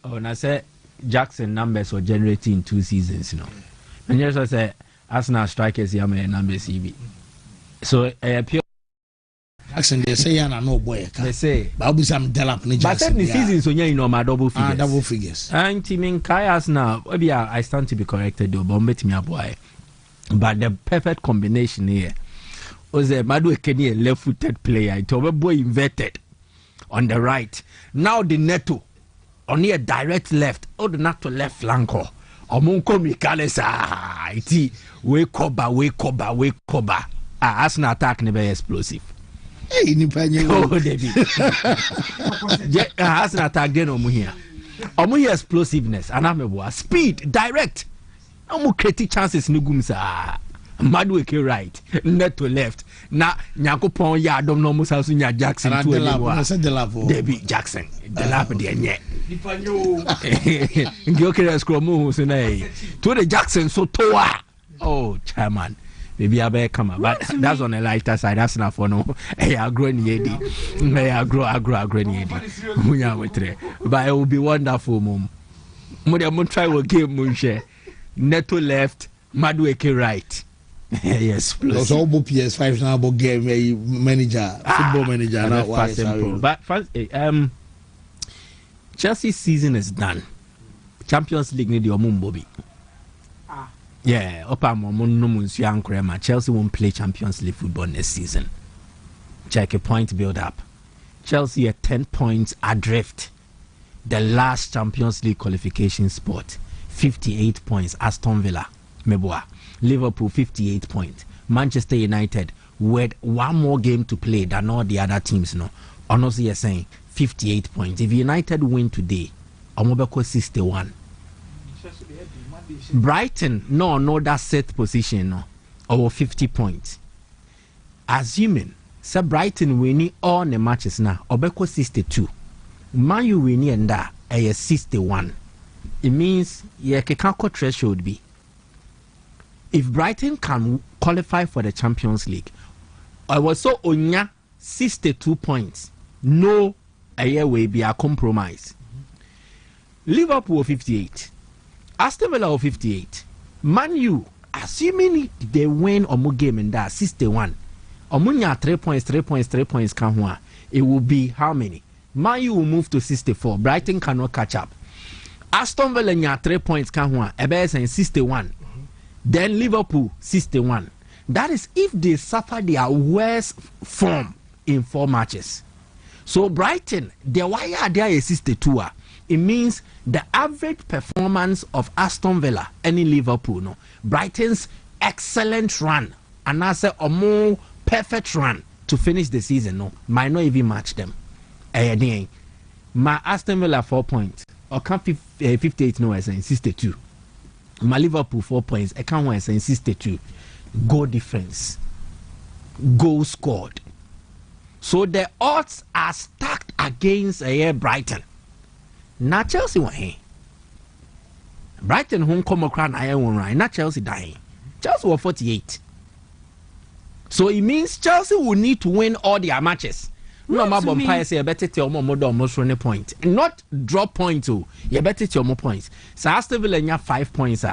Oh, and I said Jackson numbers were generated in 2 seasons, you know. And yes, I said Arsenal strikers here numbers CB. So pure Jackson they say and no boy. They say but we some develop Jackson. But said the season so you know my double figures. Double figures. And teaming Kayas now, maybe I stand to be corrected though, but bet me a boy. But the perfect combination here was a Madu Kenny left-footed player. It was a boy inverted on the right. Now the Neto on a direct left. Oh, the Neto left flanker. Omunko Mikalesa. Iti we cover. Arsenal attack never explosive. Hey, ni panye. Oh, David. Arsenal attack then omuhia. Omuhia explosiveness. Anameboa speed direct. Omu create chances nugumsa. Madueke right, net to left. Na Nyakopon ya dom no musa so nya Jackson to Delavo. Debbie Jackson. Delavo de nye. Ngiyokere scroll so na to the Jackson so toa. Oh, chairman. Maybe I better come, but that's on the lighter side. That's not for no. Hey, I grow in yedi. I grow in yedi. But it will be wonderful, mum. Mum try to game munche. Neto left, Madueke right. Yes, plus all PS5 now about game manager, football manager. Now, but Chelsea's season is done. Champions League need your Mumbobi. Yeah, Chelsea won't play Champions League football next season. Check a point build up. Chelsea are 10 points adrift. The last Champions League qualification spot, 58 points. Aston Villa, Meboa. Liverpool 58 points. Manchester United with one more game to play than all the other teams. No, honestly, you're saying 58 points. If United win today, Omobeko 61. Brighton, no, that set position, no, over 50 points. Assuming, say Brighton winning all the matches now, Obeko 62. Man U winning and that, 61. It means, yeah, Kekako threshold be. If Brighton can qualify for the Champions League, I was so onya 62 points. No, a year will be a compromise. Liverpool 58. Aston Villa 58. Man U, assuming they win or more game in that 61. Omunya 3 points can it will be how many? Man U will move to 64. Brighton cannot catch up. Aston Villa nya 3 points can ebe 61. Then Liverpool 61. That is if they suffer their worst form in 4 matches. So Brighton, the wire there is 62. It means the average performance of Aston Villa and Liverpool, no, Brighton's excellent run and I say a more perfect run to finish the season, no, might not even match them. My Aston Villa 4 points, or can't 58 no, I say 62. My Liverpool 4 points, I can't say 62. Goal difference, goal scored. So the odds are stacked against Brighton. Not Chelsea won here. Brighton home come across one right. Not Chelsea dying. Chelsea were 48. So it means Chelsea will need to win all their matches. No matter what say, you better tell more almost 20 points. Not drop points. Oh, you better tell more points. So Aston Villa 5 points.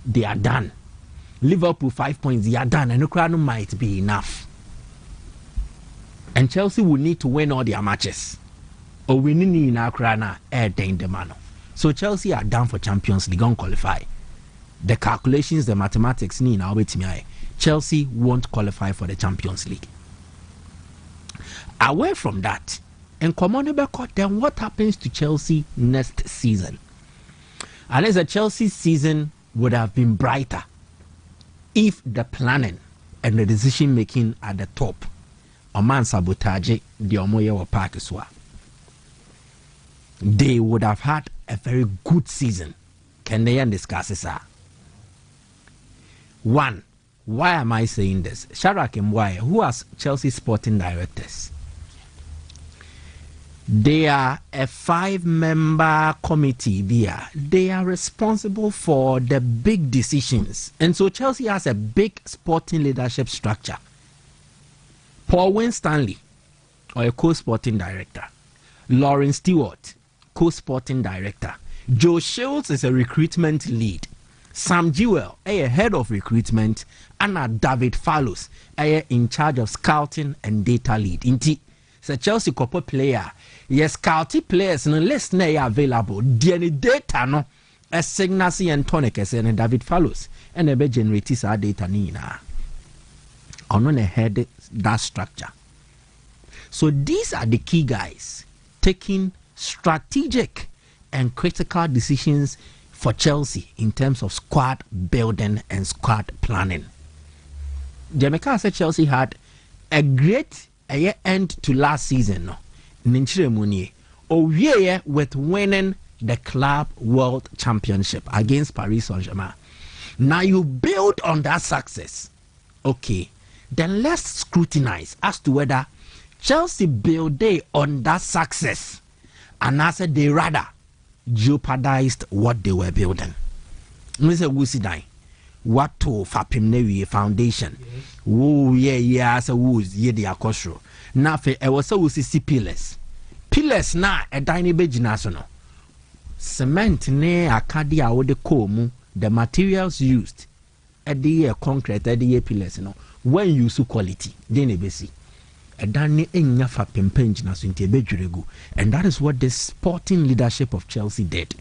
They are done. Liverpool 5 points. They are done. And the crowd might be enough. And Chelsea will need to win all their matches. Or winning in Akrana, the man. So Chelsea are done for Champions League, on qualify. The calculations, the mathematics, Chelsea won't qualify for the Champions League. Away from that, and then what happens to Chelsea next season? Unless the Chelsea season would have been brighter if the planning and the decision making at the top, a man sabotage the Omoye Park as well. They would have had a very good season. Can they discuss this? One, why am I saying this? Sharak Mbwaye, who are Chelsea sporting directors? They are a 5-member committee there. They are responsible for the big decisions. And so Chelsea has a big sporting leadership structure. Paul Winstanley, or a co-sporting director. Lauren Stewart, co-sporting director. Joe Shields is a recruitment lead. Sam Jewell, a head of recruitment, and David Fallows, in charge of scouting and data lead. Inti, the Chelsea couple player, yes, scouting players no list na available. The data no, a Signasi and Tonic and David Fallows, and a be generates our data nina. On a head that structure. So these are the key guys taking strategic and critical decisions for Chelsea in terms of squad building and squad planning. Jamaica said Chelsea had a great end to last season. With winning the Club World Championship against Paris Saint-Germain. Now you build on that success. Okay, then let's scrutinize as to whether Chelsea build on that success and as they rather jeopardized what they were building. Mr. Wusidai, what to Fapimnewi foundation? Woo, yeah, so woo's ye the akosro. Nafe, I was so see pillars. Pillars na a tiny bage national. Cement ne Acadia or the comu, the materials used at the year concrete at the year pillars, when you so quality, then a basic. And that is what the sporting leadership of Chelsea did.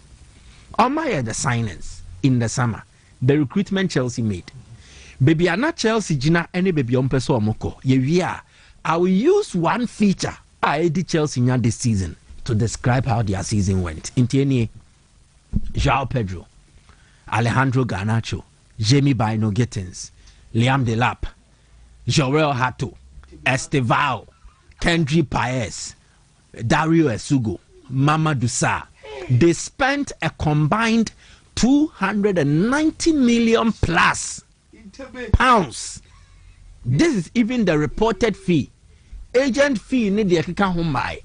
On my the signings in the summer, the recruitment Chelsea made. Baby, I'm not Chelsea, Gina, any baby on Peso Moko. Yeah, I will use one feature I did Chelsea this season to describe how their season went. Intieni, João Pedro, Alejandro Garnacho, Jamie Bino Gittins, Liam Delap, Joel Hato, Estevao, Kendry Paez, Dario Esugo, Mamadou Sarr. They spent a combined 290 million plus pounds. This is even the reported fee. Agent fee need the home buy.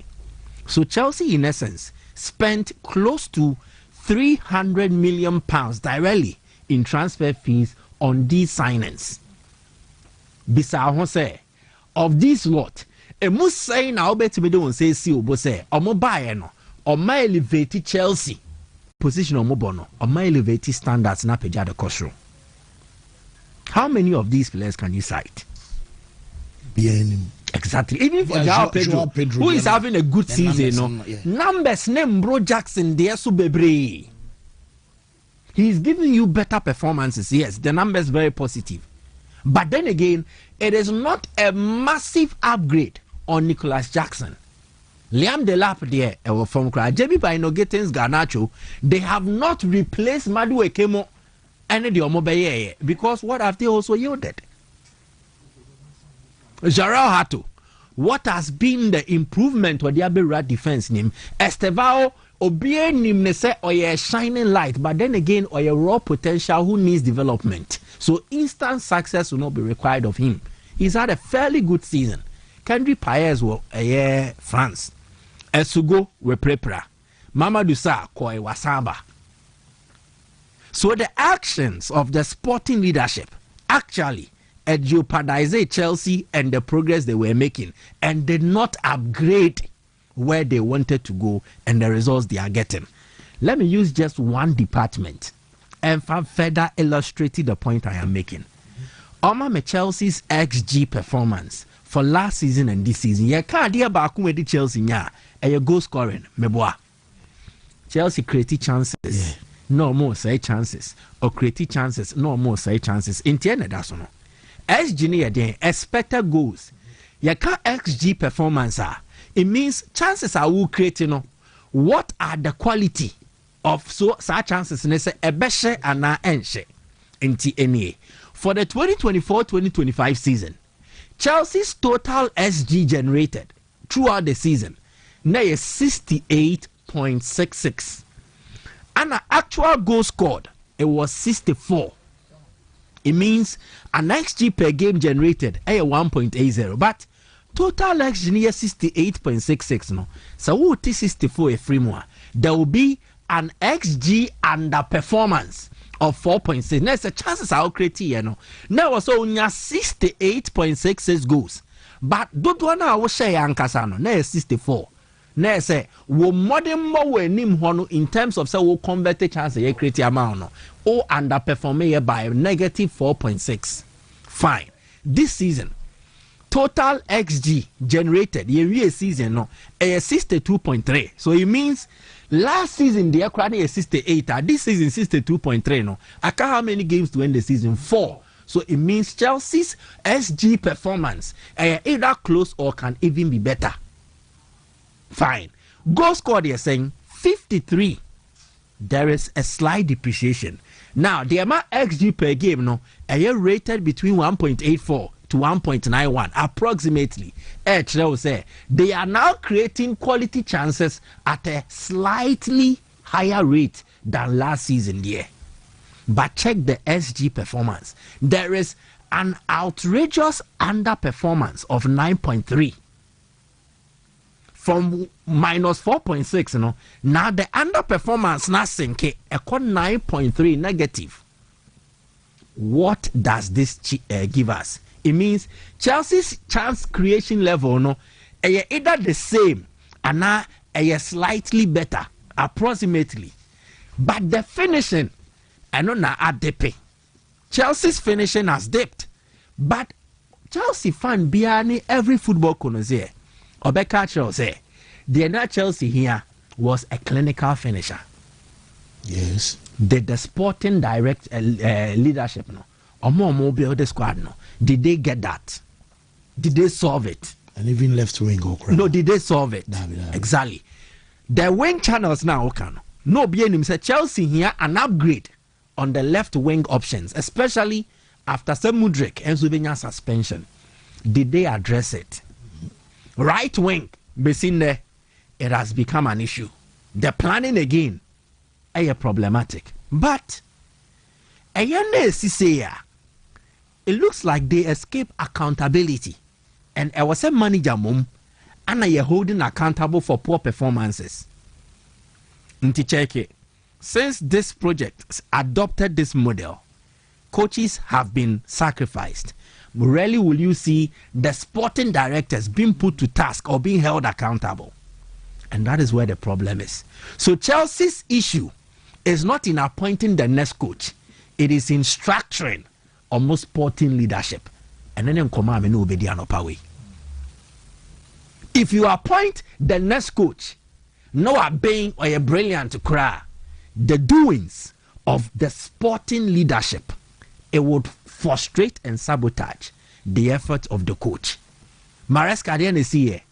So Chelsea, in essence, spent close to 300 million pounds directly in transfer fees on these signings. Bisa Jose. Of this lot, a must say now bet me don't say see obo say or mobile no or my elevate Chelsea position or mobono or my elevate standards na peja the cost. How many of these players can you cite? Exactly. Even for João Pedro, who is having a good season, numbers name Bro Jackson there so bebre. He's giving you better performances. Yes, the numbers very positive. But then again, it is not a massive upgrade on Nicholas Jackson. Liam Delap there, from Jamie Bino Gittins Garnacho, they have not replaced Madu Ekemo and the Omobeye because what have they also yielded? Jarrell Hato, what has been the improvement of the Abera defense name? Estevao Obie nim say or a shining light, but then again or a raw potential who needs development. So instant success will not be required of him. He's had a fairly good season. Kendry Paez were France. Esugo were Prepra. Mamadou Sarr Koi Wasaba. So the actions of the sporting leadership actually jeopardized Chelsea and the progress they were making and did not upgrade where they wanted to go and the results they are getting. Let me use just one department and further illustrate the point I am making. Oma Chelsea's XG performance for last season and this season. You can't dear back with Chelsea nya a goal scoring. Meboa. Chelsea create chances. No more say chances. Or create chances. No more say chances. In the end, that's no. XG near then expected goals. You can't XG performance. It means chances are will create. What are the quality of such chances ne say ebeshe ana enche nti enie for the 2024-2025 season. Chelsea's total SG generated throughout the season na is 68.66 and the actual goal scored it was 64. It means an XG per game generated a 1.80 but total XG near 68.66 no. So what is 64 a free more? There will be an XG underperformance of 4.6. Next, the chances are creating, Now also only 68.66 goals. But don't wanna share Ankasano, next 64. na say wo modern mo we nim ho no in terms of say wo convert chance ye create amount no o underperform by negative 4.6. Fine. This season total XG generated year season no 62.3. So it means last season they acquired 68. This season 62.3 no. Aka how many games to end the season? 4. So it means Chelsea's SG performance either close or can even be better. Fine. Goal scored, you're saying 53. There is a slight depreciation. Now, the amount XG per game, no, rated between 1.84 to 1.91, approximately. They are now creating quality chances at a slightly higher rate than last season, yeah. But check the SG performance. There is an outrageous underperformance of 9.3. From minus 4.6, you know, now the underperformance now sink a 9.3 negative. What does this give us? It means Chelsea's chance creation level, no, either the same and now slightly better, approximately. But the finishing, I know now at dip. Chelsea's finishing has dipped, but Chelsea fan behind every football connoisseur. Obeka Chelsea, the other Chelsea here was a clinical finisher. Yes. The sporting direct leadership, no, or more build the squad, no. Did they get that? Did they solve it? And even left wing go crazy. No, did they solve it? Exactly. The wing channels now can no be him say Chelsea here an upgrade on the left wing options, especially after Mudryk and Slovenia suspension. Did they address it? Right wing, basing there, it has become an issue. The planning again, problematic. But it looks like they escape accountability, and I was a manager mom, and I holding accountable for poor performances. Nti check it. Since this project adopted this model, coaches have been sacrificed. Rarely will you see the sporting directors being put to task or being held accountable. And that is where the problem is. So Chelsea's issue is not in appointing the next coach. It is in structuring almost sporting leadership. And then if you appoint the next coach, no obeying or a brilliant to cry, the doings of the sporting leadership, it would frustrate and sabotage the effort of the coach. Maresca didn't see it.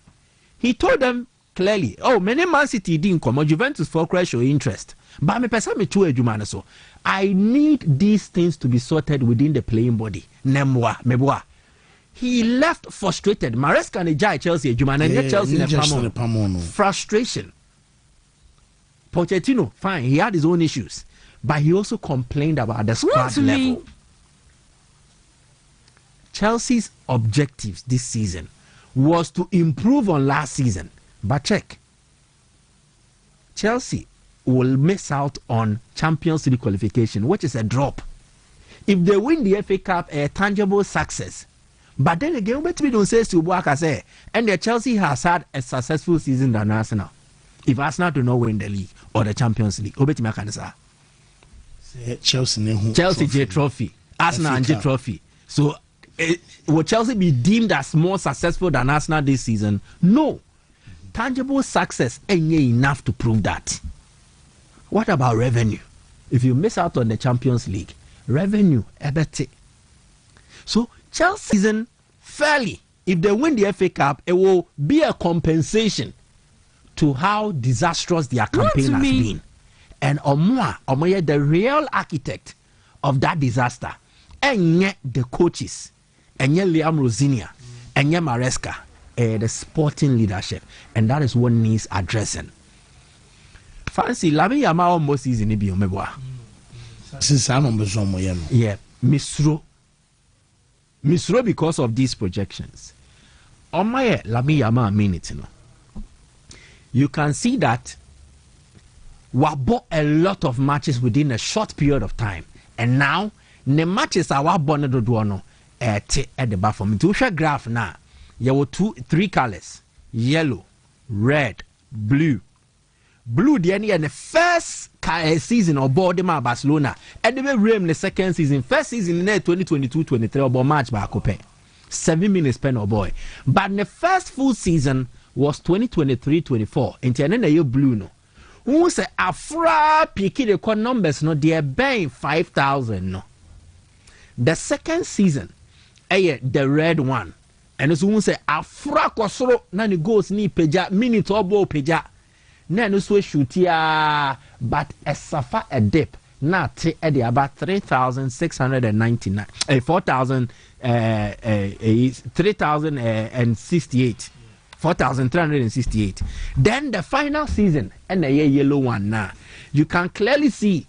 He told them clearly, oh, many Man City didn't come, Juventus for crash your interest. But me person me too ejumana so. I need these things to be sorted within the playing body. Nemwa, meboa. He left frustrated. Maresca ne jai Chelsea ejumana and Chelsea ne pamo. Frustration. Pochettino, fine, he had his own issues, but he also complained about the squad level. Chelsea's objectives this season was to improve on last season, but check. Chelsea will miss out on Champions League qualification, which is a drop. If they win the FA Cup, a tangible success. But then again, we don't say to Buaka say, and the Chelsea has had a successful season than Arsenal. If Arsenal do not win the league or the Champions League, Chelsea J Trophy, Arsenal J Trophy. So will Chelsea be deemed as more successful than Arsenal this season? No. Tangible success ain't enough to prove that. What about revenue? If you miss out on the Champions League, revenue, ebete. So Chelsea season fairly, if they win the FA Cup, it will be a compensation to how disastrous their campaign has been. And Omoya, the real architect of that disaster, and yet the coaches, and yet Liam Rosinia, and yet Maresca, the sporting leadership. And that is what needs addressing. Fancy, Lamine Yamal almost is in Ibio. Since I'm on yeah, Misro because of these projections. Omoya, Lamine Yamal mean it, you know. You can see that we bought a lot of matches within a short period of time, and now the matches are born at the back for me. To show graph now, there were 3 colors: yellow, red, blue the any and the first season of Bordema Barcelona and the Rem the second season first season in 2022-23 about match by Cope 7 minutes pen or boy but the first full season was 2023-24 into an blue no who say afra picky the numbers no they bang 5,000 no the second season the red one and so who say afra kosoro na ni goals ni peja minute or ball peja na no so shoot ya but a suffer a dip na te about 3,699 3,068 4,368 then the final season and the yellow one now you can clearly see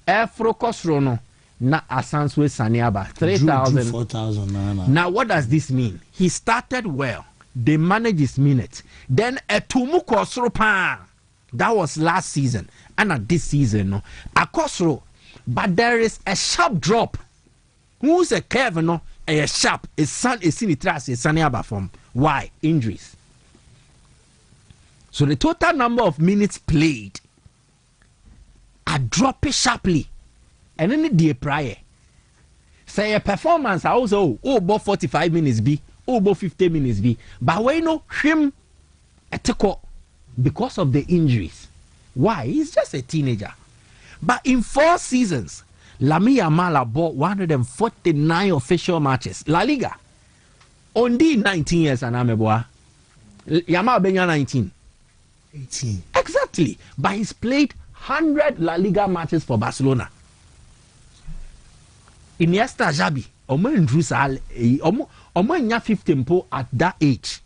Afro Kosrono na Asanswe Saniaba 3,000 4,000 now what does this mean? He started well, they managed his minutes, then a Tumu Kosro pa that was last season and at this season no a Kosro but there is a sharp drop. Who's a Kevin no a sharp is sun is in the trash is Saniaba from why injuries. So the total number of minutes played are dropping sharply. And then the prior say a performance also about 45 minutes be about 50 minutes be but we know him a tickle because of the injuries. Why? He's just a teenager. But in 4 seasons Lamine Yamal bought 149 official matches. La Liga only 19 years and I'm a boy. Yamal been 19 18 exactly but he's played 100 La Liga matches for Barcelona. Iniesta Xabi omo ndru sa omo nya 15 po at that age.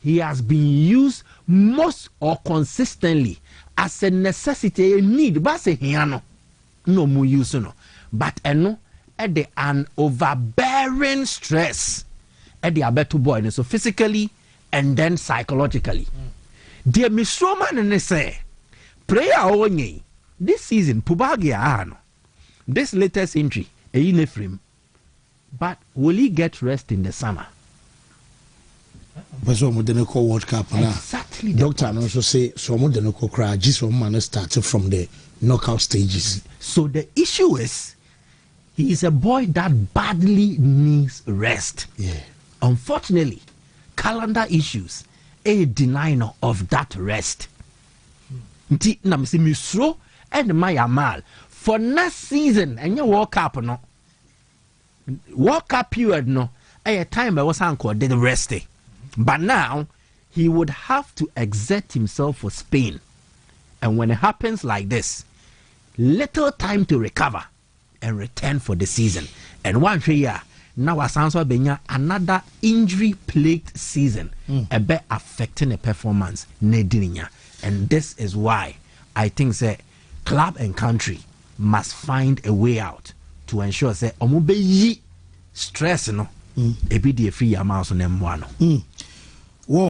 He has been used most or consistently as a necessity, a need. But say hiano no mu use no. But eno at the an overbearing stress at the abeto boy so physically and then psychologically. Dear Miss Roman and say prayer onye this season Pubagia no. This latest entry a Inefrim. But will he get rest in the summer? But so we call World Cup now. Exactly. Doctor also say so we call cry. Just one man started from the knockout stages. So the issue is he is a boy that badly needs rest. Yeah. Unfortunately, calendar issues a denial of that rest. Nti na me say Misro and my Yamal for next season and your World Cup no. World Cup period no. A time I was anchored did rest. But now he would have to exert himself for Spain. And when it happens like this, little time to recover and return for the season. And one year, now Asanso Benya another injury-plagued season, a bit affecting the performance. And this is why I think that club and country must find a way out to ensure that omubeyi stress no ebi de free Yamal so nem